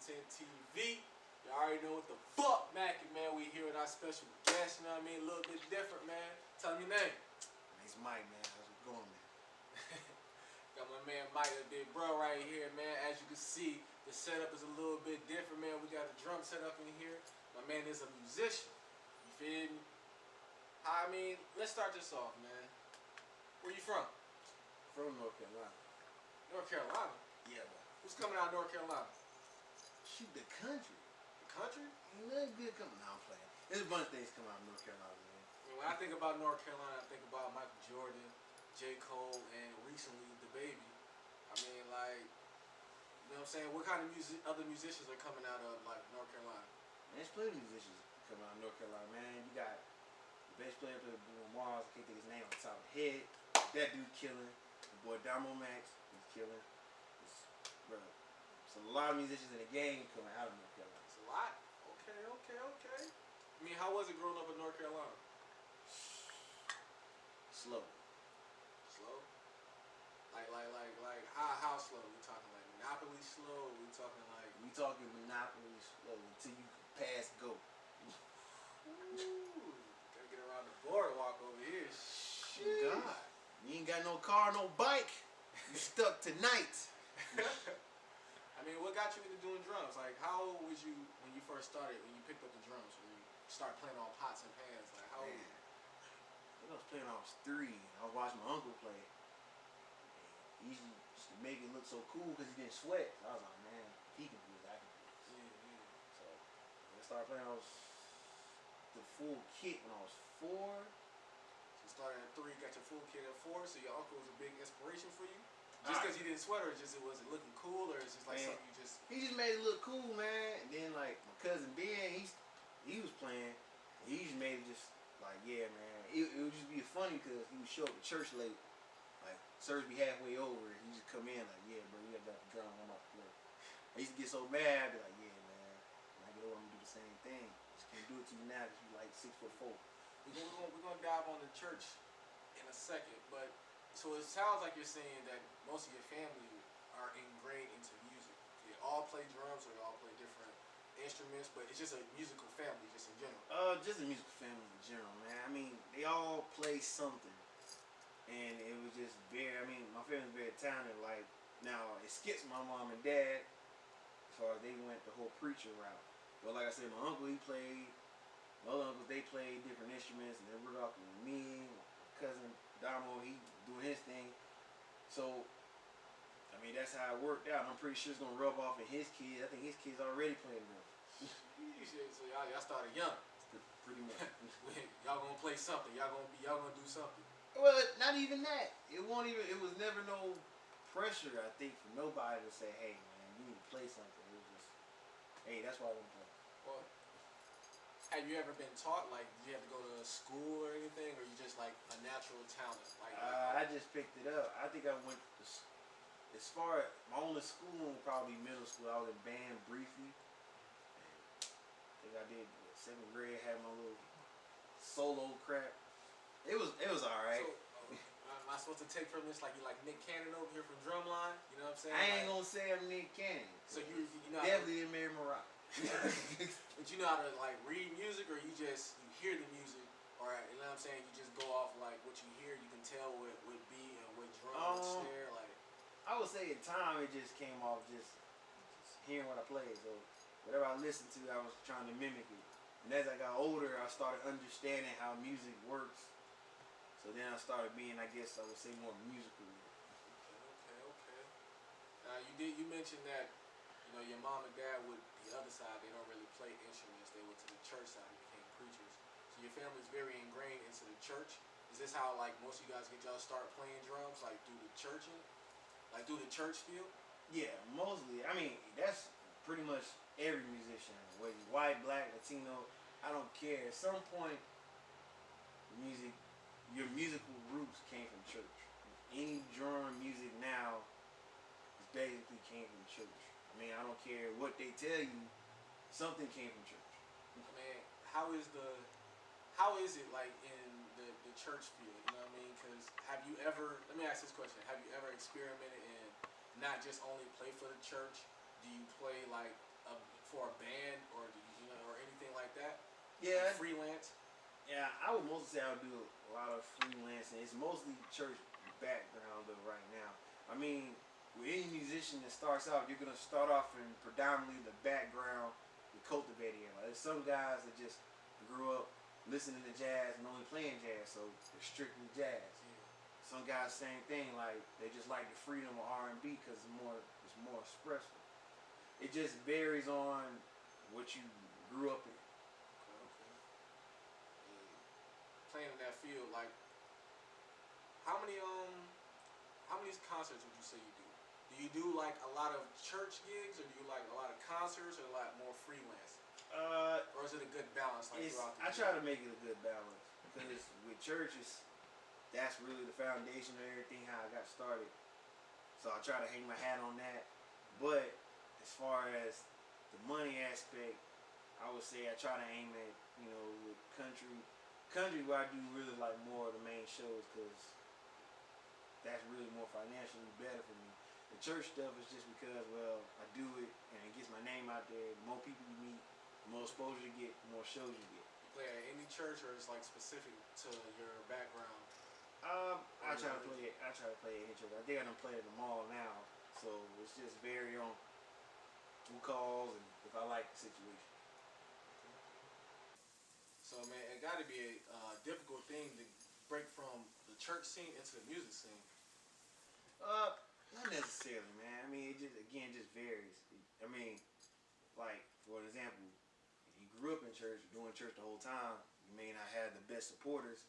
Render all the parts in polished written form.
10 TV. You already know what the fuck, Mackie, man. We here with our special guest, you know what I mean? A little bit different, man. Tell me your name. It's Mike, man. How's it going, man? Got my man Mike, the big bro, right here, man. As you can see, the setup is a little bit different, man. We got a drum set up in here. My man is a musician. You feel me? I mean, let's start this off, man. Where you from? From North Carolina. North Carolina? Yeah, man. Who's coming out of North Carolina? Shoot, the country. The country? Ain't nothing good coming. Nah, I'm playing. There's a bunch of things coming out of North Carolina, man. I mean, when I think about North Carolina, I think about Michael Jordan, J. Cole, and recently the Baby. I mean, like, you know what I'm saying? What kind of other musicians are coming out of like North Carolina? Man, there's plenty of musicians coming out of North Carolina, man. You got the bass player played Bruno Mars. I can't think his name on the top of the head. That dude killing. The boy Damo Max, he's killing. Bro, it's a lot of musicians in the game coming out of North Carolina. It's a lot. Okay. I mean, how was it growing up in North Carolina? Slow. Slow? Like how slow? We talking like Monopoly slow? We talking like... We talking Monopoly slow until you pass go. Ooh, gotta get around the boardwalk over here. Shit. God. You ain't got no car, no bike. You stuck tonight. I mean, what got you into doing drums? Like, how old was you when you first started, when you picked up the drums, when you started playing on pots and pans? Like, how old? I was playing when I was 3. I was watching my uncle play. He used to make it look so cool because he didn't sweat. So I was like, man, if he can do it, I can do it. Yeah. So when I started playing, I was the full kit when I was 4. So you started at 3, got your full kit at 4, so your uncle was a big inspiration for you? Just because he didn't sweat, or just was it looking cool, or it's just like something you just... He just made it look cool, man. And then like my cousin Ben, he was playing. And he just made it just like, yeah, man. It would just be funny because he would show up to church late. Like service be halfway over, and he just come in like, yeah, bro, you got the drum, I'm about to play. I used to get so mad, I'd be like, yeah, man. When I get older, I'm gonna do the same thing. Just can't do it to you now because you like 6'4". We're gonna dive on the church in a second, but so it sounds like you're saying that most of your family are ingrained into music. They all play drums, or they all play different instruments, but it's just a musical family, just in general. Just a musical family in general, man. I mean, they all play something. And it was just very, I mean, my family's very talented. Like, now, it skips my mom and dad as far as they went the whole preacher route. But like I said, my uncle, he played. My other uncles, they played different instruments. And then we're rocking with me, my cousin Damo, he doing his thing. So, I mean, that's how it worked out. I'm pretty sure it's going to rub off in his kids. I think his kids already playing drums. So y'all started young. Pretty much. Y'all gonna play something. Y'all gonna do something. Well, not even that. It was never no pressure, I think, for nobody to say, hey, man, you need to play something. It was just, hey, that's why I want to play. Well, have you ever been taught, like, did you have to go to school or anything, or you just, like, a natural talent? I just picked it up. I think I went to, as far as my only school, probably middle school, I was in band briefly. I think I did 7th grade, had my little solo crap. It was alright. So, am I supposed to take from this like you like Nick Cannon over here from Drumline? You know what I'm saying? I ain't gonna say I'm Nick Cannon. So you know definitely didn't marry Mariah. But you know how to like read music, or you hear the music, or you know what I'm saying? You just go off like what you hear. You can tell what beat and what drum and snare. Like I would say at time it just came off just hearing what I played. So whatever I listened to, I was trying to mimic it. And as I got older, I started understanding how music works. So then I started being, I guess I would say, more musical. Okay. Now you mentioned that, you know, your mom and dad would, the other side, they don't really play instruments. They went to the church side and became preachers. So your family's very ingrained into the church. Is this how like most of you guys get y'all start playing drums, like through the church, like through the church field? Yeah, mostly. I mean, that's pretty much every musician, whether you're white, black, Latino, I don't care. At some point, your musical roots came from church. Any drum music now is basically came from church. I mean, I don't care what they tell you, something came from church. I mean, how is it like in the church field? You know what I mean? Because let me ask this question: have you ever experimented in not just only play for the church? Do you play like for a band or or anything like that? Like Yeah, freelance? yeah. I would mostly say I would do a lot of freelancing. It's mostly church background though right now. I mean, with any musician that starts out, you're gonna start off in predominantly the background, the cultivating it. Like there's some guys that just grew up listening to jazz and only playing jazz, so they're strictly jazz. Yeah. Some guys, same thing. Like they just like the freedom of R&B because it's more expressive. It just varies on what you grew up in. Okay, okay. And playing in that field, like how many how many concerts would you say you do? Do you do like a lot of church gigs, or do you like a lot of concerts, or a lot more freelance? Uh, Or is it a good balance like it's throughout the I year? try to make it a good balance because with churches, that's really the foundation of everything. How I got started, so I try to hang my hat on that. But as far as the money aspect, I would say I try to aim at with country where I do really like more of the main shows because that's really more financially better for me. The church stuff is just because, well, I do it and it gets my name out there. The more people you meet, the more exposure you get, the more shows you get. You play at any church, or it's like specific to your background or I your try to religion? play it. I try to play it any church. I think I done played at the mall now, so it's just very on who calls and if I like the situation. So man, it got to be a difficult thing to break from the church scene into the music scene. Uh, Not necessarily, man. I mean, it just again just varies. I mean, like for an example, if you grew up in church, doing church the whole time, you may not have the best supporters.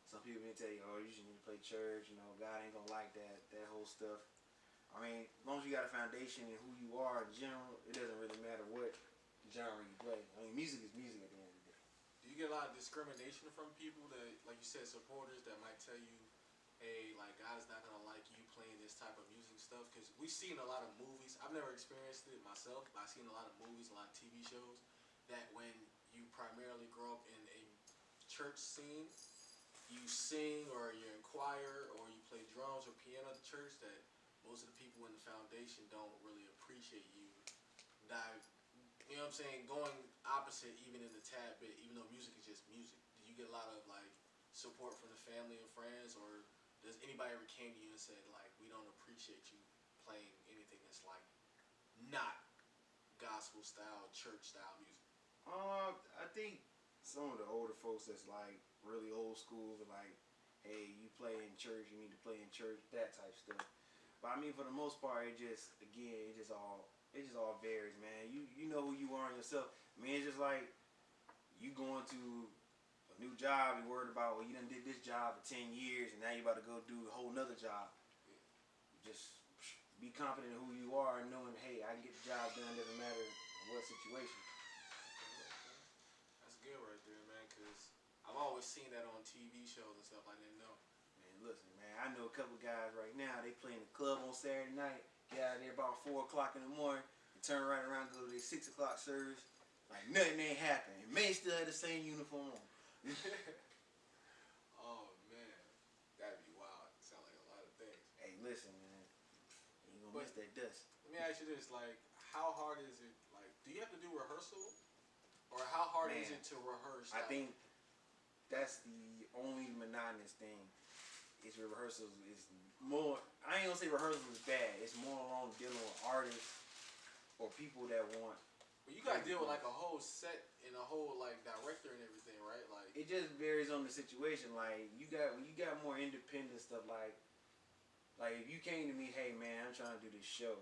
Some people may tell you, "Oh, you should need to play church." God ain't gonna like that whole stuff. I mean, as long as you got a foundation in who you are in general, it doesn't really matter what genre you play. I mean, music is music at the end of the day. Do you get a lot of discrimination from people that, like you said, supporters that might tell you, "Hey, like God is not gonna like you playing this type of music stuff"? Because we've seen a lot of movies. I've never experienced it myself, but I've seen a lot of movies, a lot of TV shows that when you primarily grow up in a church scene, you sing or you're in choir or you play drums or piano at the church, that most of the people in the foundation don't really appreciate you dive, what I'm saying, going opposite even in the tad bit, even though music is just music. Do you get a lot of like support from the family and friends, or does anybody ever came to you and said like, we don't appreciate you playing anything that's like not gospel style, church style music? I think some of the older folks that's like really old school are like, "Hey, you play in church, you need to play in church," that type stuff. But I mean, for the most part, it just all varies, man. You know who you are in yourself. I mean, it's just like you going to a new job. You're worried about, well, you done did this job for 10 years, and now you about to go do a whole nother job. Yeah. Just be confident in who you are and knowing, hey, I can get the job done. Doesn't matter in what situation. Okay, okay. That's good right there, man. Cause I've always seen that on TV shows and stuff. I didn't know. Man, listen, man. I know a couple guys right now. They play in the club on Saturday night. Get out of there about 4 o'clock in the morning, and turn right around, and go to their 6 o'clock service. Like nothing ain't happening. May still have the same uniform on. Oh man, that'd be wild. Sound like a lot of things. Hey, listen, man. You gonna But miss that dust. let me ask you this: like, how hard is it? Like, do you have to do rehearsal, or how hard is Man, it to rehearse? I Like, think that's the only monotonous thing. Is rehearsals is more. I ain't gonna say rehearsals is bad. It's more along dealing with artists or people that want well, you got to great deal with voice. like a whole set and a whole like director and everything, right? Like, It just varies on the situation. Like when you got more independent stuff. Like if you came to me, hey man, I'm trying to do this show.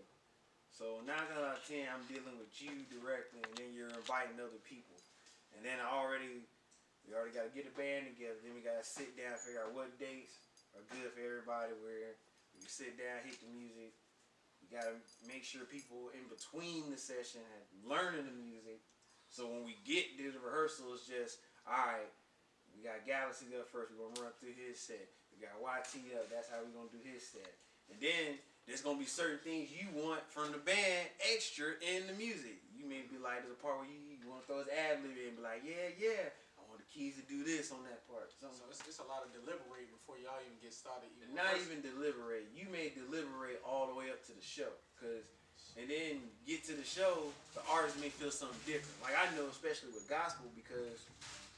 So 9 times out of 10, I'm dealing with you directly, and then you're inviting other people, and then we already got to get a band together. Then we got to sit down, figure out what dates are good for everybody. Where we can sit down, hit the music. We got to make sure people in between the session have learning the music. So when we get to the rehearsal, it's just all right. We got Galaxy up first. We're gonna run through his set. We got YT up. That's how we're gonna do his set. And then there's gonna be certain things you want from the band extra in the music. You may be like, there's a part where you want to throw his ad lib in and be like, yeah, yeah, I want the keys to do this on that part. so it's a lot of deliberating before y'all even get started. Even Not rehearsing. even deliberate. You may deliberate all the way up to the show, cause and then get to the show, the artist may feel something different. Like I know, especially with gospel, because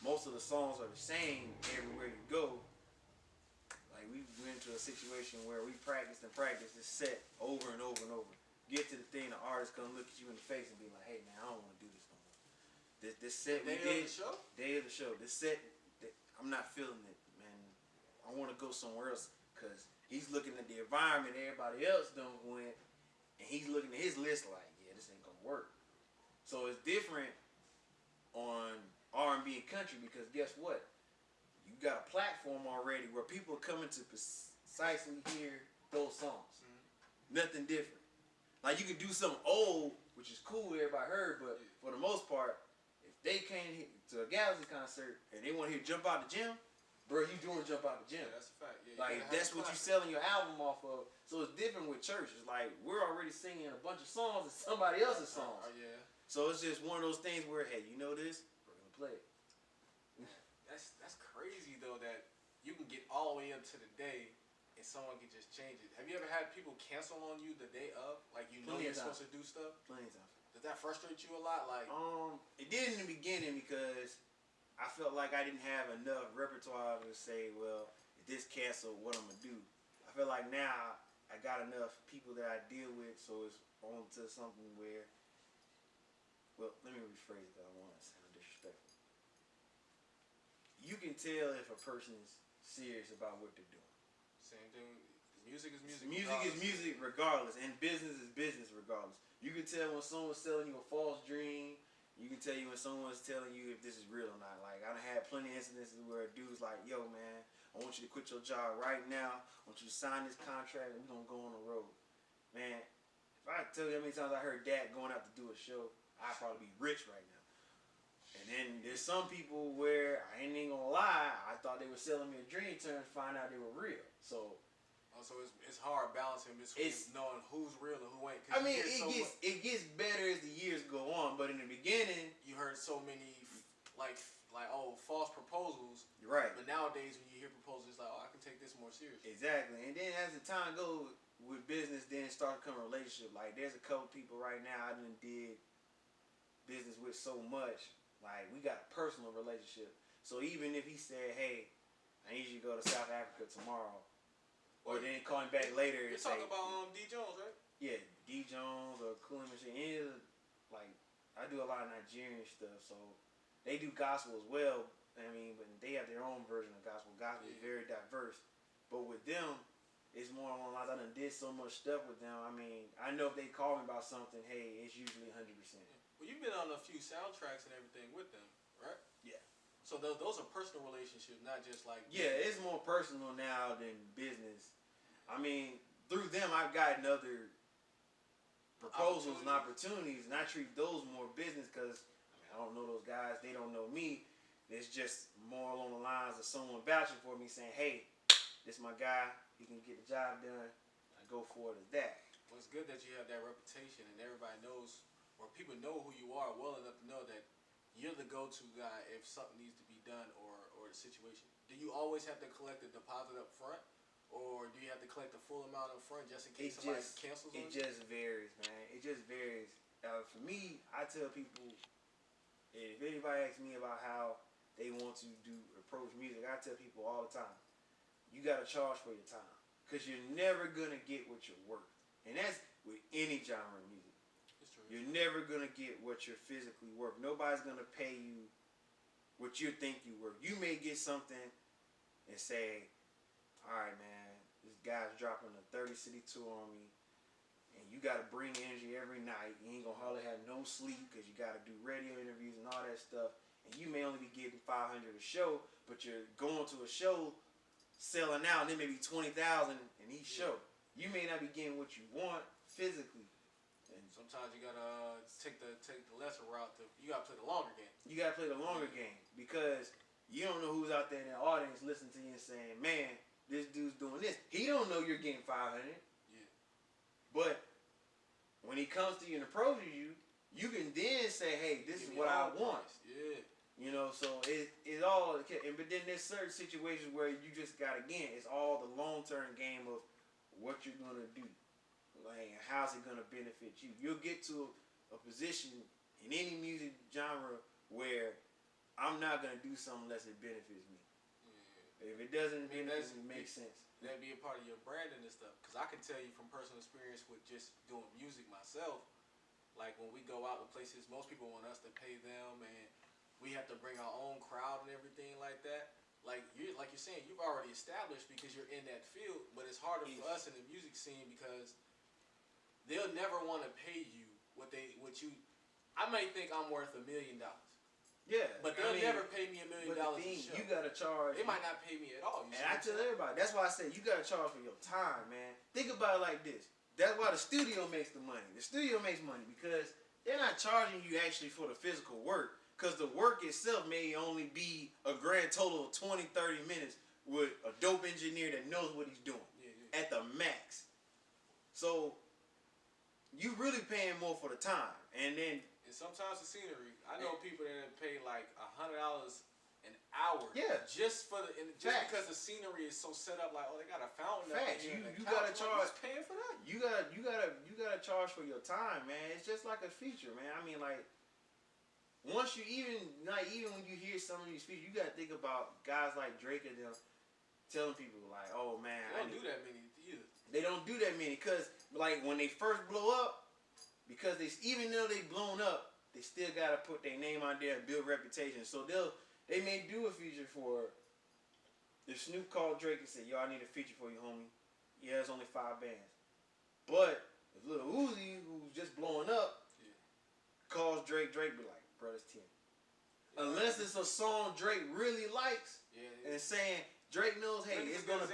most of the songs are the same everywhere you go. Like we went into a situation where we practiced and practiced this set over and over and over. Get to the thing, the artist gonna look at you in the face and be like, "Hey man, I don't want to do this no more. This set we did, day of the show. This set, I'm not feeling it, man. I want to go somewhere else because he's looking at the environment everybody else done went, and he's looking at his list like, yeah, this ain't gonna work. So it's different on R&B and country because guess what? You got a platform already where people are coming to precisely hear those songs. Mm-hmm. Nothing different. Like you can do something old, which is cool, everybody heard, but for the most part, if they came to a Galaxy concert and they want to hear Jump Out the Gym, bro, you doing Jump Out the Gym. Yeah, that's a fact. Yeah, like that's what you selling your album off of. So it's different with church. It's like we're already singing a bunch of songs and somebody else's songs. Yeah. So it's just one of those things where, hey, you know this, we're gonna play it. That's crazy though that you can get all the way up to the day and someone can just change it. Have you ever had people cancel on you the day of? Like you know you're supposed to do stuff? Plenty of times. Does that frustrate you a lot? Like it did in the beginning because I felt like I didn't have enough repertoire to say, well, if this canceled, what I'm gonna do. I feel like now I got enough people that I deal with, so it's on to something where, well, let me rephrase it because I don't want to sound disrespectful. You can tell if a person is serious about what they're doing. Same thing. Music is music. Music is music regardless, and business is business regardless. You can tell when someone's selling you a false dream. You can tell you when someone's telling you if this is real or not. Like I done had plenty of incidences where a dude's like, "Yo, man, I want you to quit your job right now. I want you to sign this contract, and we're gonna go on the road." Man, if I tell you how many times I heard that going out to do a show, I'd probably be rich right now. And then there's some people where I ain't even gonna lie, I thought they were selling me a dream turn to find out they were real. So it's hard balancing between knowing who's real and who ain't. I mean, it gets better as the years go on, but in the beginning, you heard so many like false proposals. You're right. But nowadays, when you hear proposals, it's like, oh, I can take this more seriously. Exactly. And then as the time goes with business, then start to come a relationship. Like there's a couple people right now I done did business with so much. Like we got a personal relationship. So even if he said, hey, I need you to go to South Africa tomorrow, or then call him back later. You're talking about D. Jones, right? Yeah, D. Jones or Cooling Machine. Like I do a lot of Nigerian stuff, so they do gospel as well. I mean, but they have their own version of gospel. Gospel is very diverse, but with them, it's more along the lines. I done did so much stuff with them. I mean, I know if they call me about something, hey, it's usually 100%. Well, you've been on a few soundtracks and everything with them, right? Yeah. So those are personal relationships, not just like yeah, it's more personal now than business. I mean, through them, I've gotten other proposals and opportunities, and I treat those more business because I don't know those guys, they don't know me. It's just more along the lines of someone vouching for me, saying, "Hey, this is my guy. He can get the job done." I go for it as that. Well, it's good that you have that reputation, and everybody knows, or people know who you are well enough to know that you're the go-to guy if something needs to be done or the situation. Do you always have to collect the deposit up front? Or do you have to collect the full amount up front just in case somebody cancels on you? It just varies, man. It just varies. For me, I tell people, if anybody asks me about how they want to approach music, I tell people all the time, you got to charge for your time. Because you're never going to get what you're worth. And that's with any genre of music. It's true. You're never going to get what you're physically worth. Nobody's going to pay you what you think you're worth. You may get something and say, all right, man, this guy's dropping a 30-city tour on me, and you got to bring energy every night. You ain't going to hardly have no sleep because you got to do radio interviews and all that stuff, and you may only be getting $500 a show, but you're going to a show, selling out, and there may be $20,000 in each show. You may not be getting what you want physically. And sometimes you got to take the lesser route. You got to play the longer game. You got to play the longer game because you don't know who's out there in the audience listening to you and saying, man, this dude's doing this. He don't know you're getting 500. Yeah. But when he comes to you and approaches you, you can then say, hey, this is what I want. Yeah. You know, so it all, but then there's certain situations where you just got, again, it's all the long-term game of what you're going to do. like how's it gonna benefit you? You'll get to a position in any music genre where I'm not gonna do something unless it benefits me. Yeah. If it doesn't I mean, benefit me, it makes sense. that'd be a part of your branding and stuff. Because I can tell you from personal experience with just doing music myself, like when we go out to places, most people want us to pay them, and we have to bring our own crowd and everything like that. Like you're saying, you've already established because you're in that field, but it's harder for us in the music scene because they'll never want to pay you what you. I may think I'm worth $1,000,000. Yeah, but they'll never pay me $1,000,000 a show. You gotta charge. They might not pay me at all. And I tell everybody, that's why I say you gotta charge for your time, man. Think about it like this. That's why the studio makes the money. The studio makes money because they're not charging you actually for the physical work. Because the work itself may only be a grand total of 20, 30 minutes with a dope engineer that knows what he's doing at the max. So you really paying more for the time, and sometimes the scenery. I know people that pay like $100 an hour. Yeah. Just because the scenery is so set up, like they got a fountain. Facts. You gotta charge. Paying for that. You gotta charge for your time, man. It's just like a feature, man. I mean, like once you even when you hear some of these features, you gotta think about guys like Drake and them telling people like, oh man, they don't do that many either. They don't do that many because like when they first blow up, because even though they blown up, they still gotta put their name out there and build reputation. So they may do a feature for if Snoop called Drake and said, yo, I need a feature for you, homie. Yeah, it's only 5 bands. But if Lil Uzi, who's just blowing up, calls Drake be like, bro, it's 10. Unless it's a song Drake really likes and saying Drake knows, hey, he's gonna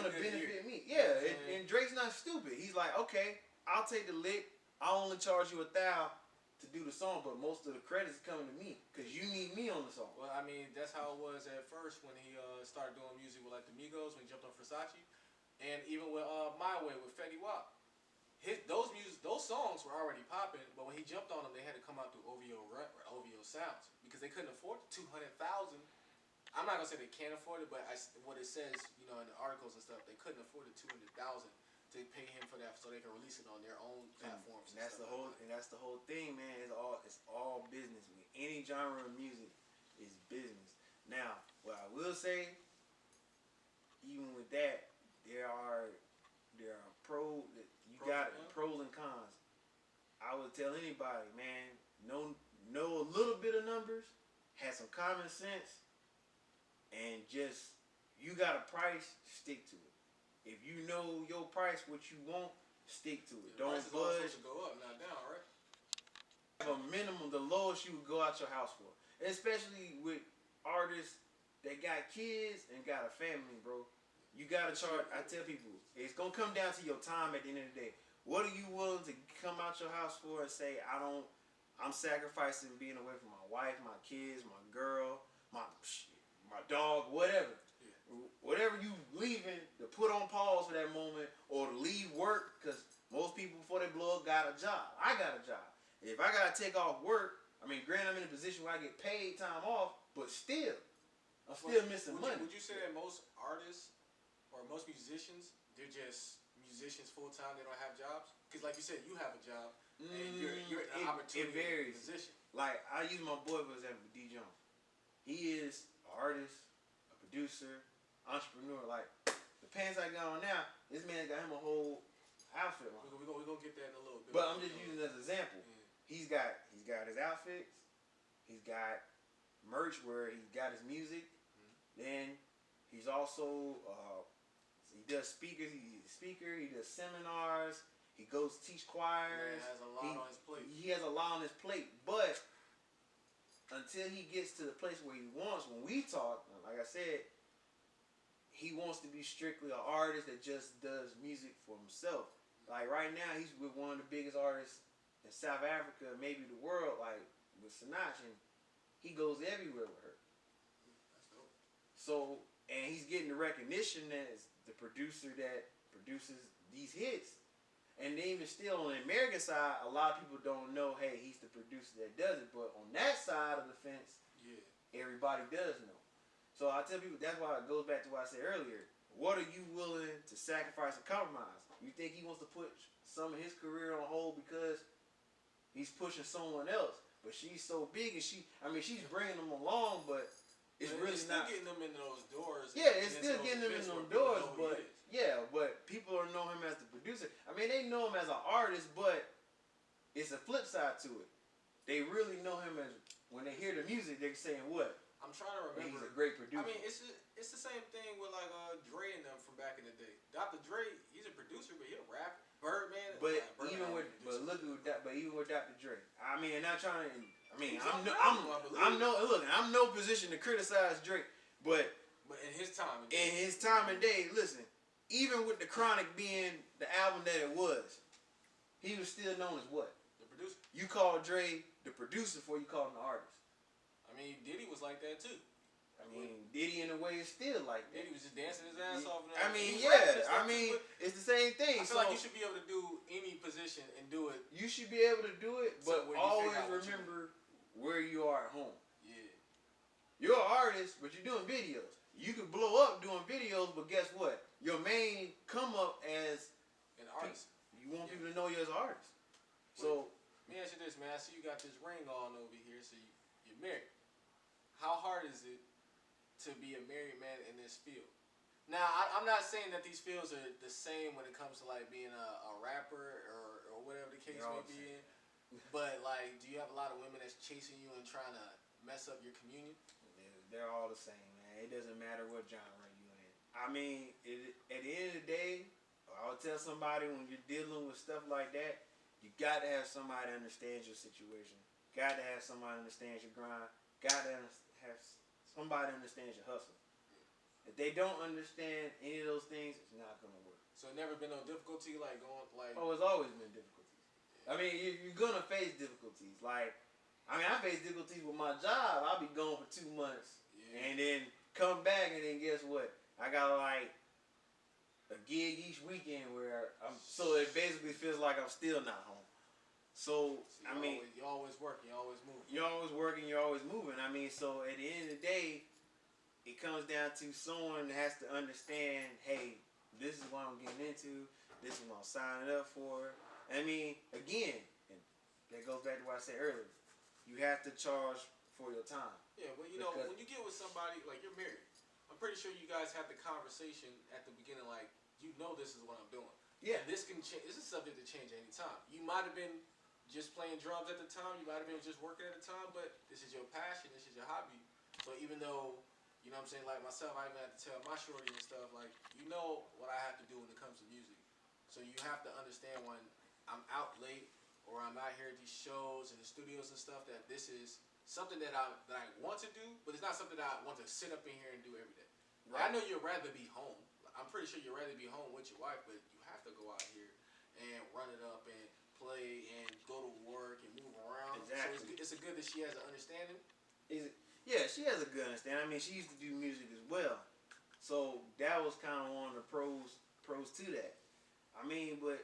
benefit me. Yeah, and Drake's not stupid. He's like, okay, I'll take the lick. I'll only charge you $1,000 to do the song, but most of the credits coming to me because you need me on the song. Well, I mean, that's how it was at first when he started doing music with like the Migos when he jumped on Versace, and even with My Way with Fetty Wap. Those songs were already popping, but when he jumped on them, they had to come out through OVO Sounds because they couldn't afford the $200,000. I'm not gonna say they can't afford it, but what it says, in the articles and stuff, they couldn't afford the $200,000 to pay him for that, so they can release it on their own platforms. And that's the whole thing, man. It's all business. Any genre of music is business. Now, what I will say, even with that, there are pros and cons. I would tell anybody, man, know a little bit of numbers, have some common sense, and just you got a price, stick to it. If you know your price, what you want, stick to it. Don't budge. To go up, not down, right? Have a minimum, the lowest you would go out your house for, especially with artists that got kids and got a family, bro. You gotta charge. I tell people, it's gonna come down to your time at the end of the day. What are you willing to come out your house for and say, I'm sacrificing being away from my wife, my kids, my girl, my dog, whatever. Whatever you leaving to put on pause for that moment or to leave work, because most people before they blow up got a job. I got a job. If I gotta take off work, I mean, granted I'm in a position where I get paid time off, but still, I'm still missing money. Would you say that most artists or most musicians, they're just musicians full time, they don't have jobs? Because like you said, you have a job and you're an opportunity musician. Like I use my boy for example, D Jones. He is an artist, a producer, entrepreneur. Like the pants I got on now, this man got him a whole outfit on. We're gonna get that in a little bit. But I'm just using it as an example. He's got his outfits. He's got merch where he's got his music. Then he's also he does speakers. He's a speaker. He does seminars. He goes to teach choirs. He has a lot on his plate. He has a lot on his plate. But until he gets to the place where he wants, when we talk, like I said, he wants to be strictly an artist that just does music for himself. Like right now, he's with one of the biggest artists in South Africa, maybe the world, like with Sinach, and he goes everywhere with her. That's dope. So, and he's getting the recognition as the producer that produces these hits. And then even still on the American side, a lot of people don't know, hey, he's the producer that does it. But on that side of the fence, everybody does know. So I tell people, that's why it goes back to what I said earlier. What are you willing to sacrifice and compromise? You think he wants to put some of his career on hold because he's pushing someone else? But she's so big, and she's bringing them along, but it's But really it's still not getting them in those doors. Yeah, it's and still those getting them in events them where people doors, know who but he is. yeah, but people don't know him as the producer. I mean, they know him as an artist, but it's a flip side to it. They really know him as when they hear the music, they're saying what? I'm trying to And remember. he's a great producer. I mean, it's the same thing with like Dre and them from back in the day. Dr. Dre, he's a producer, but he a rapper. Birdman, But Birdman even with ain't a but producer. look at that. But even with Dr. Dre, I mean, not trying to. I mean, He's on the album, I believe. I'm no position to criticize Drake, but in his time, in his time and day, listen, even with the Chronic being the album that it was, he was still known as what? the producer. You call Dre the producer before you call him the artist. I mean, Diddy was like that too. I mean, Diddy in a way is still like that. Diddy was just dancing his ass off. And I mean, he was yeah. rapping and stuff I mean, too, but it's the same thing. I feel like you should be able to do any position and do it. You should be able to do it, So but where you always figure out what you remember where you are at home. Yeah. You're an artist, but you're doing videos. You can blow up doing videos, but guess what? Your main come up as An artist. you want people to know you as an artist. So Let me ask you this, man. I see you got this ring on over here, so you're married. How hard is it to be a married man in this field? Now, I'm not saying that these fields are the same when it comes to like being a rapper or whatever the case They're all may the be in. But like, do you have a lot of women that's chasing you and trying to mess up your communion? they're all the same, man. It doesn't matter what genre you in. I mean, at the end of the day, I would tell somebody when you're dealing with stuff like that, you got to have somebody that understands your situation. Got to have somebody that understands your grind. Got to have somebody that understands your hustle. If they don't understand any of those things, it's not gonna work. So never been no difficulty like going like. Oh, it's always been difficulties. I mean, you're gonna face difficulties. Like, I mean, I face difficulties with my job. I'll be gone for 2 months, and then come back, and then guess what? I got like a gig each weekend where so it basically feels like I'm still not home. So I mean, you're always working, you're always moving. You're always working, you're always moving. I mean, so at the end of the day, it comes down to someone has to understand, hey, this is what I'm getting into. This is what I'm signing up for. I mean, again, and that goes back to what I said earlier. You have to charge for your time. Yeah, well, you know, when you get with somebody, like you're married, I'm pretty sure you guys had the conversation at the beginning, like, you know this is what I'm doing. Yeah. And this can change. This is subject to change any time. You might have been just playing drums at the time. You might have been just working at the time, but this is your passion. This is your hobby. So even though, you know what I'm saying, like myself, I even had to tell my shorty and stuff, like, you know what I have to do when it comes to music. So you have to understand when I'm out late or I'm out here at these shows and the studios and stuff, that this is something that I want to do, but it's not something that I want to sit up in here and do every day. Right. I know you'd rather be home. I'm pretty sure you'd rather be home with your wife, but you have to go out here and run it up and play and go to work and move around. Exactly. So it's good that she has an understanding. Yeah, she has a good understanding. I mean, she used to do music as well, so that was kind of one of the pros to that. I mean, but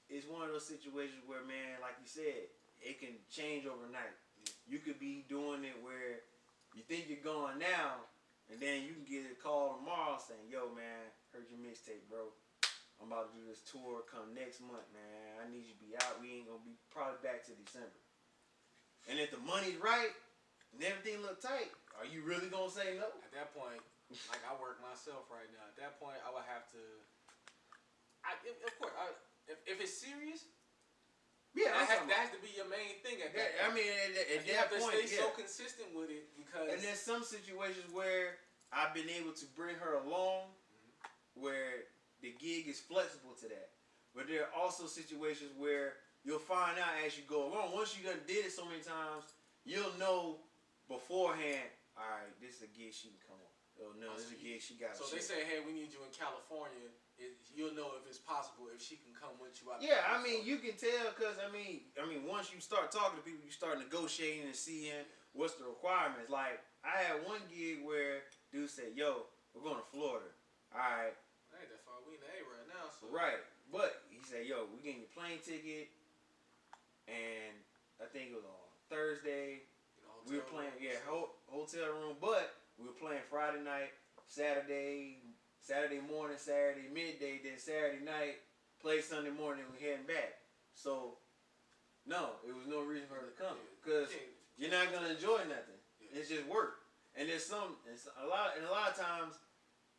it's one of those situations where, man, like you said, it can change overnight. You could be doing it where you think you're going now, and then you can get a call tomorrow saying, yo, man, heard your mixtape, bro. I'm about to do this tour come next month, man. I need you to be out. We ain't going to be probably back to December. And if the money's right and everything look tight, are you really going to say no? At that point, like I work myself right now, at that point I would have to, of course, if it's serious, yeah, that has to be your main thing at that point. I mean, at you that have to point, stay so consistent with it because... And there's some situations where I've been able to bring her along where the gig is flexible to that. But there are also situations where you'll find out as you go along. Once you done did it so many times, you'll know beforehand, all right, this is a gig she can come on. Oh, no, this is a gig she got to So they say, hey, we need you in California. You'll know if it's possible, if she can come with you out. Yeah, I mean, you can tell because, I mean, once you start talking to people, you start negotiating and seeing what's the requirements. Like, I had one gig where dude said, yo, we're going to Florida. All right. I ain't that far. We in the A right now. So. Right. But he said, yo, we getting your plane ticket. And I think it was on Thursday. We were playing, hotel room. But we were playing Friday night, Saturday morning, Saturday midday, then Saturday night play Sunday morning. We heading back. So no, it was no reason for her to come because you're not gonna enjoy nothing. It's just work. And there's it's a lot of times,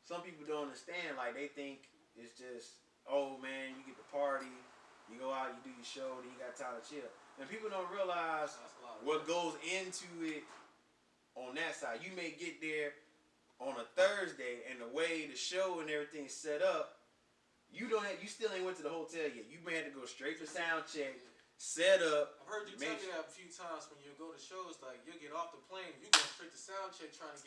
some people don't understand. Like they think it's just, oh man, you get to party, you go out, you do your show, then you got time to chill. And people don't realize what goes into it on that side. You may get there on a Thursday, and the way the show and everything's set up, you still ain't went to the hotel yet. You may have to go straight to sound check, set up. I've heard you tell me that a few times when you go to shows. Like you'll get off the plane, you go straight to sound check, trying to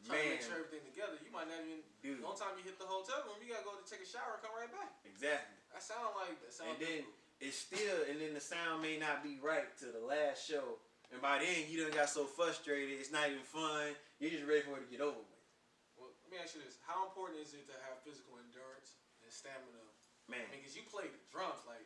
make sure everything together. You might not even. The only time you hit the hotel room, you gotta go to take a shower and come right back. Exactly. That sounds like that. And then it's still, and then the sound may not be right to the last show, and by then you done got so frustrated, it's not even fun. You're just ready for it to get over with. Well, let me ask you this: how important is it to have physical endurance and stamina? Man, because you play the drums, like.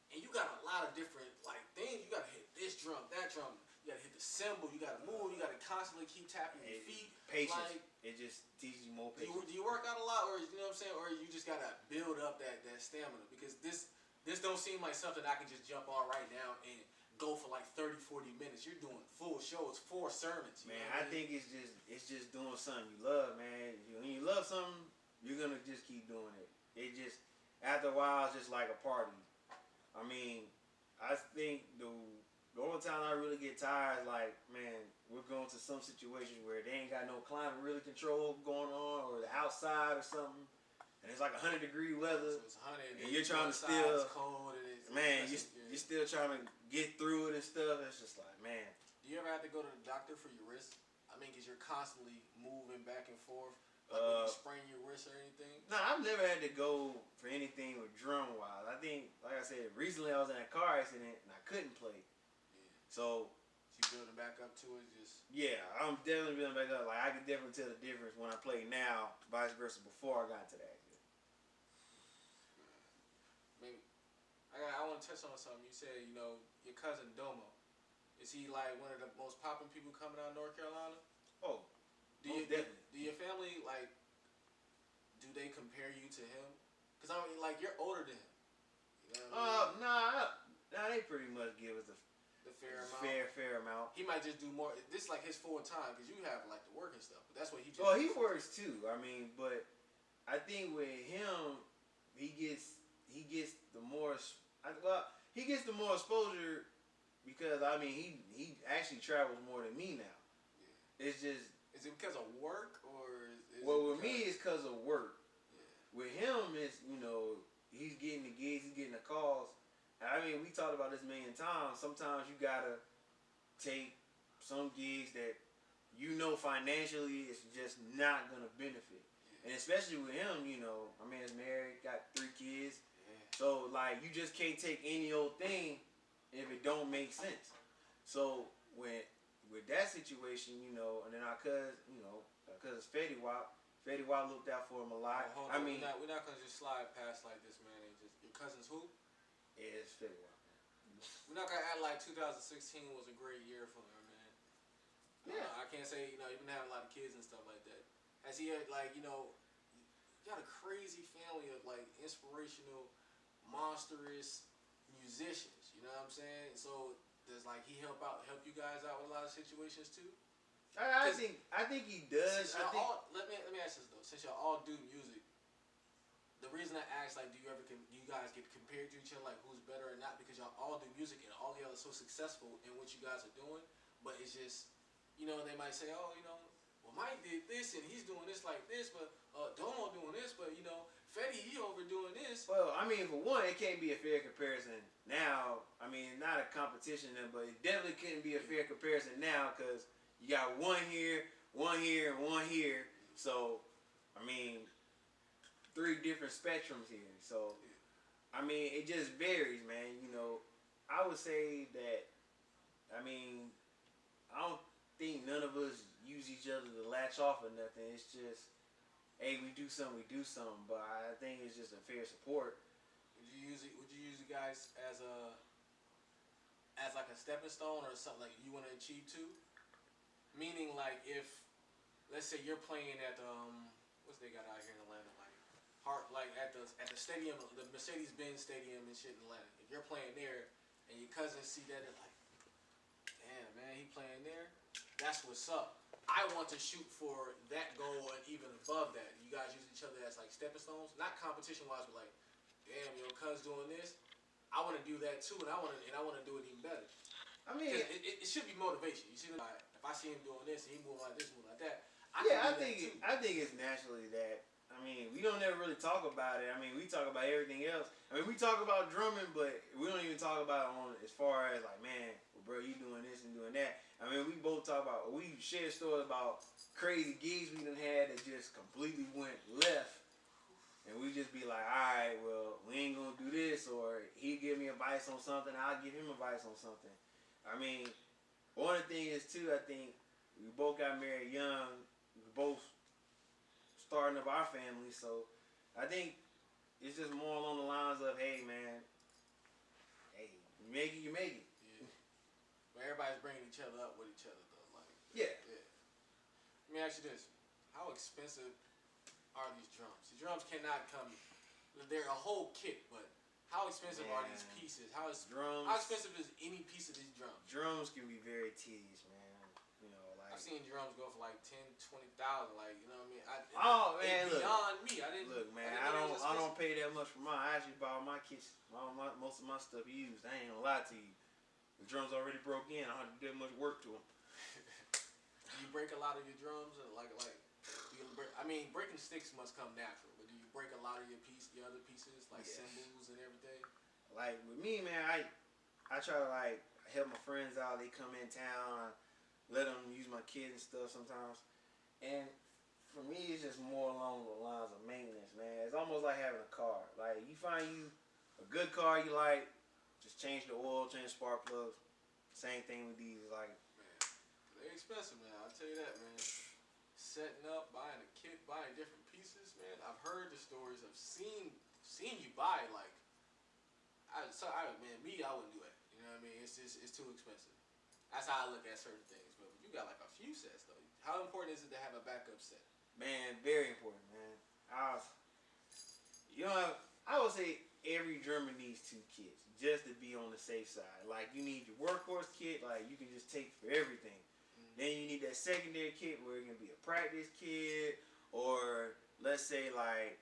And you got a lot of different things. You gotta hit this drum, that drum. You gotta hit the cymbal. You gotta move. You gotta constantly keep tapping your feet. Patience. It just teaches you more patience. Do you work out a lot, or you know what I'm saying, or you just gotta build up that stamina? Because this don't seem like something I can just jump on right now and go for like 30, 40 minutes. You're doing full shows, 4 sermons. Man, I think it's just doing something you love, man. When you love something, you're gonna just keep doing it. It just after a while, it's just like a party. I mean, I think the only time I really get tired is like, man, we're going to some situations where they ain't got no climate really control going on, or the outside or something, and it's like 100-degree weather, so it's 100, and you're trying to still, it's cold, you're still trying to get through it and stuff. It's just like, man. Do you ever have to go to the doctor for your wrist? I mean, because you're constantly moving back and forth. Like when you sprain your wrist or anything? No, I've never had to go for anything with drum wise. I think, like I said, recently I was in a car accident and I couldn't play. Yeah. So you building back up to it, just. Yeah, I'm definitely building back up. Like I can definitely tell the difference when I play now, vice versa before I got to the accident. Maybe I want to touch on something. You said your cousin Domo. Is he like one of the most popping people coming out of North Carolina? Oh. Do your family do they compare you to him? Because I mean, like you're older than him. You know what I mean? Nah, they pretty much give us the fair amount. Fair amount. He might just do more. This is like his full time because you have like the work and stuff. But that's what he. Well, he works too. I mean, but I think with him, he gets the more. He gets the more exposure because I mean he actually travels more than me now. Yeah. It's just. Is it because of work or? With me, it's because of work. Yeah. With him, it's he's getting the gigs, he's getting the calls. I mean, we talked about this a million times. Sometimes you gotta take some gigs that financially it's just not gonna benefit. Yeah. And especially with him, my man's married, got 3 kids. Yeah. So like, you just can't take any old thing if it don't make sense. So with that situation, and then our cousin, Fetty Wap looked out for him a lot. Oh, I mean, we're not gonna just slide past like this, man. Your cousin's who? Yeah, it's Fetty Wap. We're not gonna act like 2016 was a great year for her, man. Yeah. I can't say you've been having a lot of kids and stuff like that. Has he had you got a crazy family of like inspirational, monstrous musicians. You know what I'm saying? So. Does he help you guys out with a lot of situations too? I think he does. Let me ask this though. Since y'all all do music, the reason I ask do you guys get compared to each other like who's better or not because y'all all do music and all y'all are so successful in what you guys are doing, but it's just they might say well Mike did this and he's doing this like this, but Domo doing this, but Fetty he overdoing this. Well, I mean, for one, it can't be a fair comparison now. I mean, not a competition, but it definitely couldn't be a fair comparison now because you got one here, and one here. So, I mean, 3 different spectrums here. So, I mean, it just varies, man. I would say that, I mean, I don't think none of us use each other to latch off or nothing. It's just, hey, we do something. But I think it's just a fair support. Would you use you guys as like a stepping stone or something like you want to achieve too? Meaning like if, let's say you're playing at what's they got out here in Atlanta, like heart like at the stadium, the Mercedes-Benz Stadium and shit in Atlanta. If you're playing there and your cousins see that, they're like, damn man, he playing there. That's what's up. I want to shoot for that goal and even above that. You guys use each other as like stepping stones, not competition wise, but like, damn, your cuz doing this. I want to do that too, and I want to do it even better. I mean, It should be motivation. You see, like, if I see him doing this and he moving like this, moving like that, I yeah, can do that too. I think it's naturally that. I mean, we don't ever really talk about it. I mean, we talk about everything else. I mean, we talk about drumming, but we don't even talk about it on as far as like, man, well, bro, you doing this and doing that. I mean, we both talk about, we share stories about crazy gigs we done had that just completely went left. And we just be like, all right, well, we ain't gonna do this, or he give me advice on something, I'll give him advice on something. I mean, one of the things is too, I think we both got married young. We both starting up our family, so I think it's just more along the lines of, hey man, hey, you make it, you make it. Yeah. But everybody's bringing each other up with each other though. Like, Yeah. Let me ask you this: how expensive are these drums? The drums cannot come. They're a whole kit, but how expensive are these pieces? How expensive is any piece of these drums? Drums can be very tedious, man. You know, like I've seen drums go for like 10, 20,000. Like, you know what I mean? Look, beyond me. I didn't. Look, man, I don't pay that much for mine. I actually buy all my kits, most of my stuff used. I ain't gonna lie to you. The drums already broke in. I don't have to do much work to them. Do you break a lot of your drums? Breaking sticks must come natural. But do you break a lot of your other pieces, like cymbals and everything? Like with me, man, I try to like help my friends out. They come in town, I let them use my kit and stuff sometimes. And for me, it's just more along the lines of maintenance, man. It's almost like having a car. Like you find you a good car you like, just change the oil, change spark plugs. Same thing with these, like. Man, they're expensive, man. I'll tell you that, man. Setting up, buying a kit, buying different pieces, man. I've heard the stories of seeing you buy like. I wouldn't do it. You know what I mean? It's too expensive. That's how I look at certain things. But you got like a few sets though. How important is it to have a backup set? Man, very important, man. I would say every drummer needs 2 kits just to be on the safe side. Like you need your workhorse kit, like you can just take for everything. Then you need that secondary kit where it can be a practice kit, or let's say like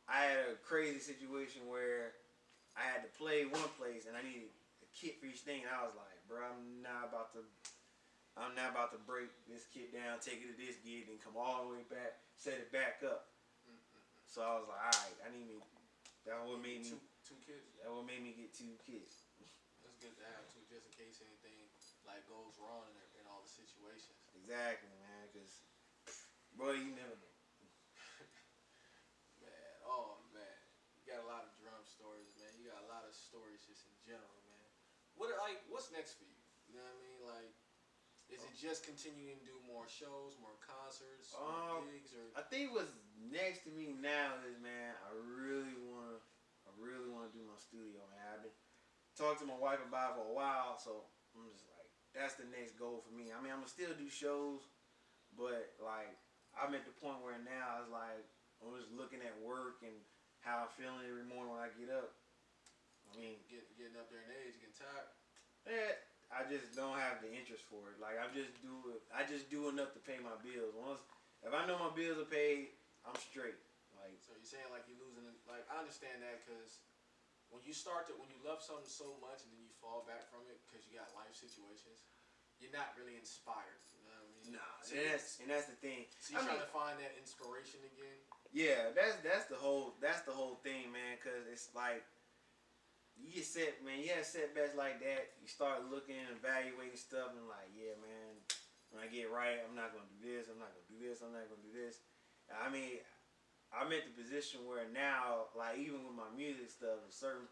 I had a crazy situation where I had to play one place and I needed a kit for each thing, and I was like, bro, I'm not about to break this kit down, take it to this gig, and come all the way back, set it back up. So I was like, all right, that would make me two kits. That would make me get 2 kits. It's good to have 2 just in case anything like goes wrong in all the situations. Exactly, man. Because, bro, you never know. Man, you got a lot of drum stories, man. You got a lot of stories just in general, man. What's next for you? You know what I mean? Like, is it just continuing to do more shows, more concerts, more gigs, or? I think what's next to me now is, man, I really wanna do my studio, man. I've been talking to my wife about it for a while, so I'm just like, that's the next goal for me. I mean, I'm gonna still do shows, but like, I'm at the point where now it's like I'm just looking at work and how I'm feeling every morning when I get up. I mean, getting up there in age, getting tired. Yeah, I just don't have the interest for it. Like I just do enough to pay my bills. If I know my bills are paid, I'm straight. Like, so you're saying like you're losing it? Like, I understand that because when you love something so much and then you fall back from it because you got life situations, you're not really inspired. You know what I mean? Nah, so that's the thing. So you're trying to find that inspiration again. Yeah, that's the whole thing, man. Cause it's like you get set, man. You have setbacks like that. You start looking and evaluating stuff, and like, yeah, man. When I get right, I'm not gonna do this. I'm not gonna do this. I'm not gonna do this. I mean, I'm at the position where now, like even with my music stuff, if certain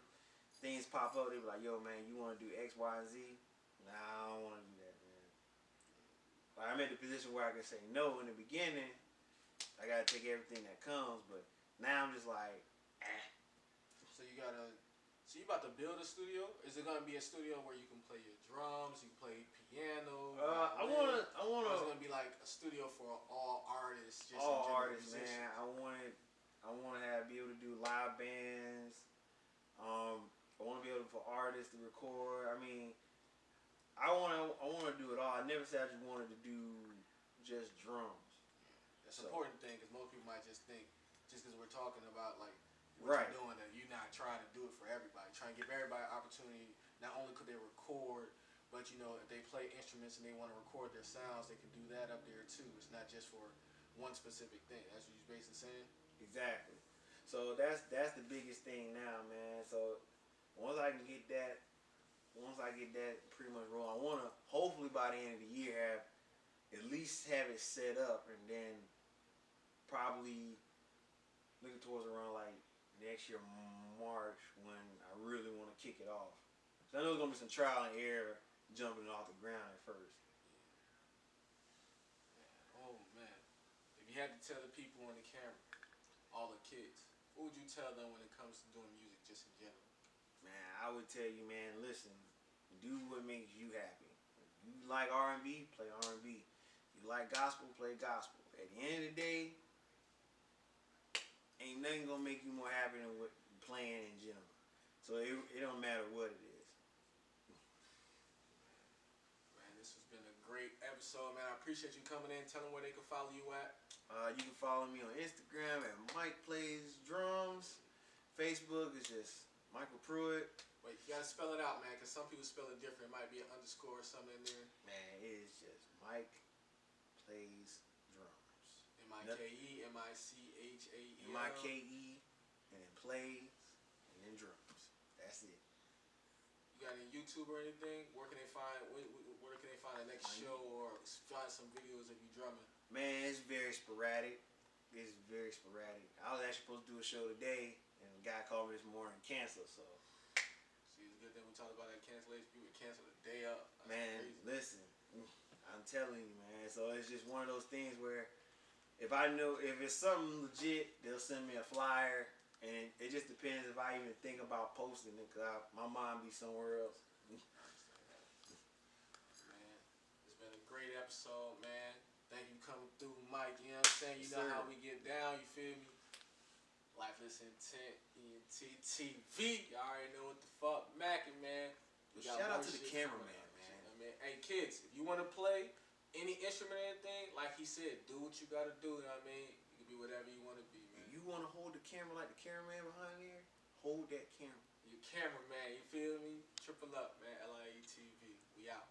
things pop up, they be like, yo, man, you want to do X, Y, and Z? Nah, I don't want to do that, man. Like, I'm at the position where I can say no in the beginning. I gotta take everything that comes, but now I'm just like, So you about to build a studio? Is it gonna be a studio where you can play your drums, you can play piano? I wanna. Or is it gonna be like a studio for all artists? All artists, man. I I want to be able to do live bands. I want to be able for artists to record. I mean, I want to do it all. I never said I just wanted to do just drums. That's an important thing because most people might just think just because we're talking about like what Right. you're doing that you're not trying to do it for everybody. Trying to give everybody an opportunity. Not only could they record, but you know if they play instruments and they want to record their sounds, they can do that up there too. It's not just for one specific thing. That's what you're basically saying. Exactly. So that's the biggest thing now, man. So once I can get that, once I get that pretty much roll, I want to hopefully by the end of the year have at least have it set up, and then probably looking towards around like next year March when I really want to kick it off. So I know there's gonna be some trial and error jumping off the ground at first. Oh man, if you had to tell the people on the camera, all the kids, what would you tell them when it comes to doing music, just in general? Man, I would tell you, man, listen, do what makes you happy. If you like R&B, play R&B. If you like gospel, play gospel. At the end of the day, ain't nothing gonna make you more happy than what playing in general. So it don't matter what it is. Man, this has been a great episode, man. I appreciate you coming in. Tell them where they can follow you at. You can follow me on Instagram at Mike Plays Drums. Facebook is just Michael Pruitt. Wait, you gotta spell it out, man, because some people spell it different. It might be an underscore or something in there. Man, it is just Mike Plays Drums. MIKE, MICHAEL. MIKE, and then plays, and then drums. That's it. You got any YouTube or anything? Where can they find? Where can they find the next show or find some videos of you drumming? Man, it's very sporadic. It's very sporadic. I was actually supposed to do a show today, and the guy called me this morning and canceled. So, see, it's a good thing we talked about that cancellation. People cancel the day up. That's man, crazy. listen, I'm telling you, man. So it's just one of those things where if I know if it's something legit, they'll send me a flyer, and it just depends if I even think about posting it, cause my mind be somewhere else. Man, it's been a great episode, man. Thank you coming through, Mike. You know what I'm saying? You know how we get down. You feel me? Lifeless Intent, ENT Y'all already know what the fuck, Mackin', man. Shout out to the cameraman, man. I mean, hey kids, if you want to play any instrument or anything, like he said, do what you gotta do. You know what I mean? You can be whatever you want to be, man. If you want to hold the camera like the cameraman behind there, hold that camera. You cameraman, you feel me? Triple up, man. LIETV. We out.